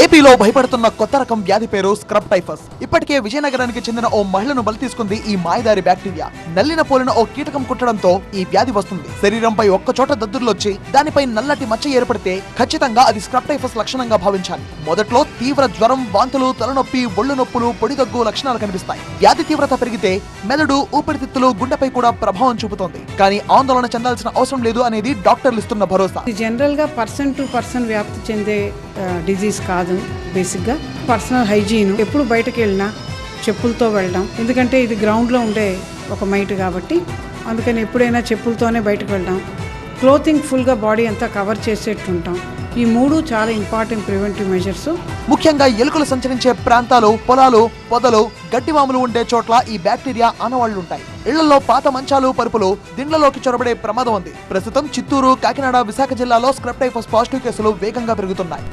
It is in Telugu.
ఏపీలో భయపడుతున్న కొత్త రకం వ్యాధి పేరు స్క్రబ్ టైఫస్. ఇప్పటికే విజయనగరానికి చెందిన ఓ మహిళను బలి తీసుకుంది ఈ మాయదారి బ్యాక్టీరియా. నల్లిన పోలిన ఓ కీటకం కుట్టడంతో ఈ వ్యాధి వస్తుంది. శరీరంపై ఒక్కచోట దద్దుర్లొచ్చి దానిపై నల్లటి మచ్చ ఏర్పడితే ఖచ్చితంగా అది స్క్రబ్ టైఫస్ లక్షణంగా భావించాలి. మొదట్లో తీవ్ర జ్వరం, వాంతులు, తలనొప్పి, ఒళ్ళు నొప్పులు, పొడిదగ్గు లక్షణాలు కనిపిస్తాయి. వ్యాధి తీవ్రత పెరిగితే మెదడు, ఊపిరితిత్తులు, గుండెపై కూడా ప్రభావం చూపుతోంది. కానీ ఆందోళన చెందాల్సిన అవసరం లేదు అనేది డాక్టర్లు ఇస్తున్న భరోసా. జనరల్ గా పర్సన్ టు పర్సన్ వ్యాప్తి చెందే డిజీజ్ కాదు. బేసిక్గా పర్సనల్ హైజీన్, ఎప్పుడు బయటకు వెళ్ళినా చెప్పులతో వెళ్ళడం, ఎందుకంటే ఇది గ్రౌండ్లో ఉండే ఒక మైట్ కాబట్టి అందుకని ఎప్పుడైనా చెప్పులతోనే బయటకు వెళ్ళడం, క్లోతింగ్ ఫుల్గా బాడీ అంతా కవర్ చేసేట్టు ఉంటాం. ఈ మూడు చాలా ఇంపార్టెంట్ ప్రివెంటివ్ మెజర్స్. ముఖ్యంగా ఎలుకలు సంచరించే ప్రాంతాలు, పొలాలు, పొదలు, గడ్డివాములు ఉండే చోట్ల ఈ బ్యాక్టీరియా ఆనవాళ్లుంటాయి. ఇళ్లలో పాత మంచాలు, పరుపులు, దిండ్లలోకి చొరబడే ప్రమాదం ఉంది. ప్రస్తుతం చిత్తూరు, కాకినాడ, విశాఖ జిల్లాలో స్క్రబ్ టైఫస్ పాజిటివ్ కేసులు వేగంగా పెరుగుతున్నాయి.